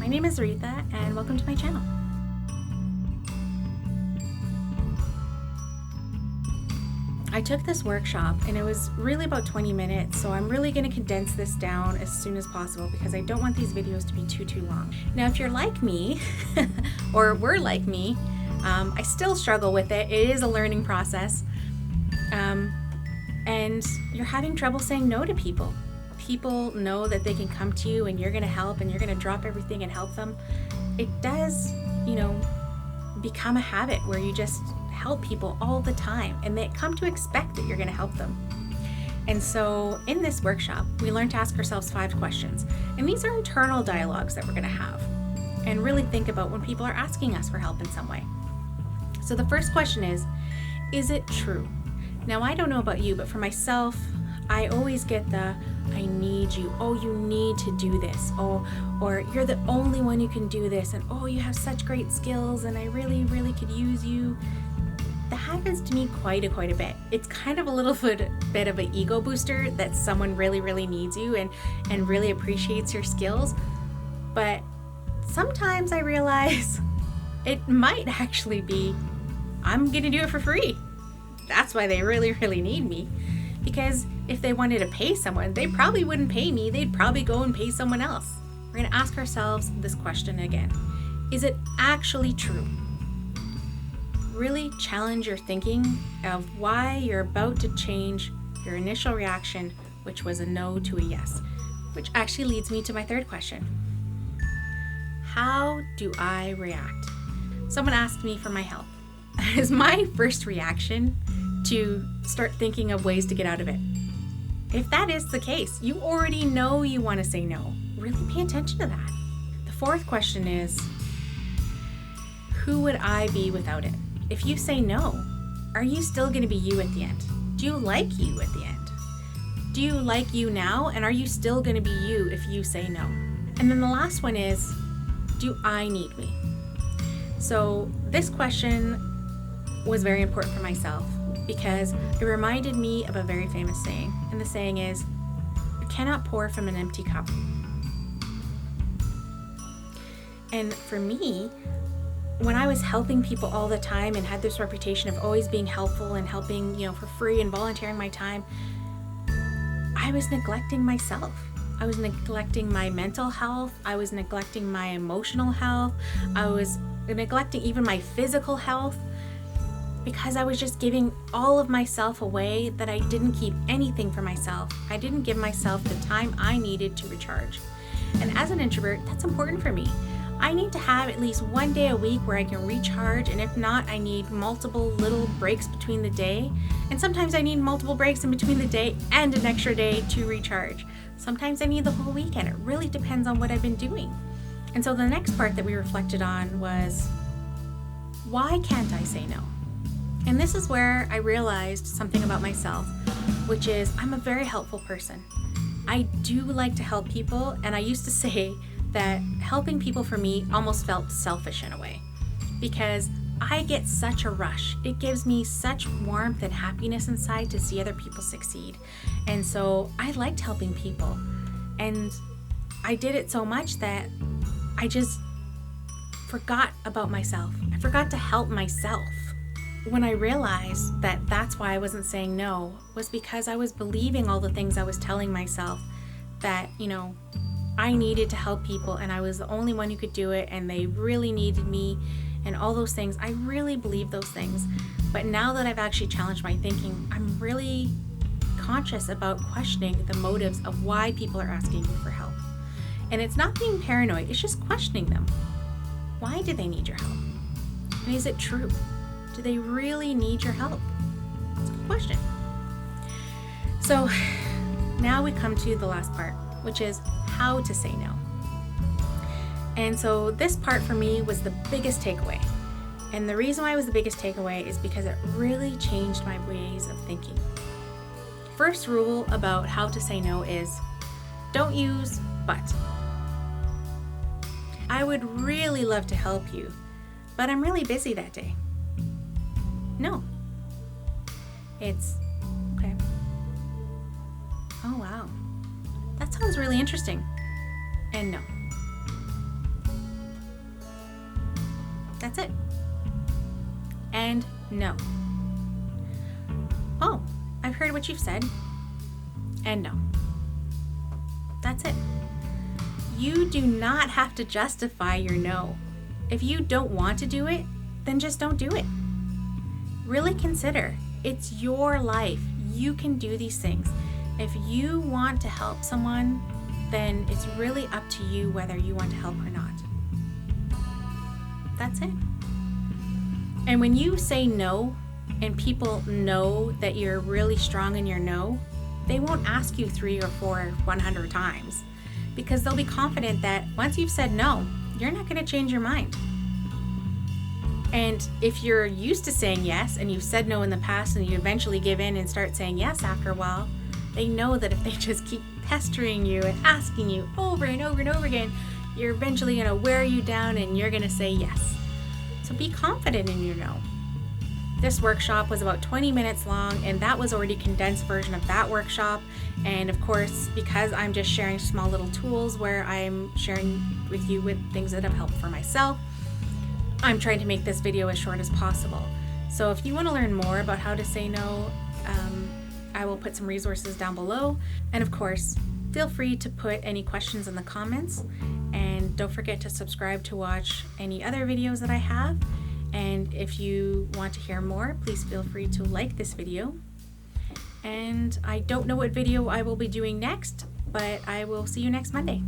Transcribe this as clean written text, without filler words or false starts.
My name is Aretha, and welcome to my channel. I took this workshop and it was really about 20 minutes, so I'm really going to condense this down as soon as possible because I don't want these videos to be too long. Now, if you're like me, or were like me, I still struggle with it. It is a learning process. And you're having trouble saying no to people. People know that they can come to you and you're going to help and you're going to drop everything and help them. It does, become a habit where you just help people all the time and they come to expect that you're going to help them. And so in this workshop, we learned to ask ourselves 5 questions. And these are internal dialogues that we're going to have and really think about when people are asking us for help in some way. So the first question is it true? Now, I don't know about you, but for myself, I always get the, I need you. Oh, you need to do this. Oh, or you're the only one who can do this. And oh, you have such great skills and I really, really could use you. That happens to me quite a bit. It's kind of a little bit of an ego booster that someone really, really needs you and really appreciates your skills. But sometimes I realize it might actually be, I'm going to do it for free. That's why they really, really need me. Because if they wanted to pay someone, they probably wouldn't pay me. They'd probably go and pay someone else. We're going to ask ourselves this question again. Is it actually true? Really challenge your thinking of why you're about to change your initial reaction, which was a no to a yes. Which actually leads me to my third question. How do I react? Someone asked me for my help. Is my first reaction to start thinking of ways to get out of it? If that is the case, you already know you want to say no. Really pay attention to that. The fourth question is, who would I be without it? If you say no, are you still going to be you at the end? Do you like you at the end? Do you like you now? And are you still going to be you if you say no? And then the last one is, do I need me? So this question was very important for myself because it reminded me of a very famous saying. And the saying is, you cannot pour from an empty cup. And for me, when I was helping people all the time and had this reputation of always being helpful and helping, for free and volunteering my time, I was neglecting myself. I was neglecting my mental health. I was neglecting my emotional health. I was neglecting even my physical health because I was just giving all of myself away, that I didn't keep anything for myself. I didn't give myself the time I needed to recharge. And as an introvert, that's important for me. I need to have at least one day a week where I can recharge, and if not, I need multiple little breaks between the day. And sometimes I need multiple breaks in between the day and an extra day to recharge. Sometimes I need the whole weekend. It really depends on what I've been doing. And so the next part that we reflected on was, why can't I say no? And this is where I realized something about myself, which is I'm a very helpful person. I do like to help people, and I used to say that helping people for me almost felt selfish in a way because I get such a rush. It gives me such warmth and happiness inside to see other people succeed. And so I liked helping people. And I did it so much that I just forgot about myself. I forgot to help myself. When I realized that that's why I wasn't saying no was because I was believing all the things I was telling myself that, I needed to help people and I was the only one who could do it and they really needed me and all those things. I really believe those things. But now that I've actually challenged my thinking, I'm really conscious about questioning the motives of why people are asking me for help. And it's not being paranoid, it's just questioning them. Why do they need your help? And is it true? Do they really need your help? It's a good question. So now we come to the last part, which is how to say no. And so this part for me was the biggest takeaway. And the reason why it was the biggest takeaway is because it really changed my ways of thinking. First rule about how to say no is don't use but. I would really love to help you, but I'm really busy that day. No. It's okay. Oh, wow. That sounds really interesting. And no. That's it. And no. Oh, I've heard what you've said. And no. That's it. You do not have to justify your no. If you don't want to do it, then just don't do it. Really consider. It's your life. You can do these things. If you want to help someone, then it's really up to you whether you want to help or not. That's it. And when you say no, and people know that you're really strong in your no, they won't ask you 3 or 4 or 100 times, because they'll be confident that once you've said no, you're not going to change your mind. And if you're used to saying yes and you've said no in the past and you eventually give in and start saying yes after a while, they know that if they just keep pestering you and asking you over and over and over again, you're eventually going to wear you down and you're going to say yes. So be confident in your no. This workshop was about 20 minutes long, and that was already a condensed version of that workshop. And of course, because I'm just sharing small little tools where I'm sharing with you with things that have helped for myself, I'm trying to make this video as short as possible. So if you want to learn more about how to say no, I will put some resources down below. And of course, feel free to put any questions in the comments. And don't forget to subscribe to watch any other videos that I have. And if you want to hear more, please feel free to like this video. And I don't know what video I will be doing next, but I will see you next Monday.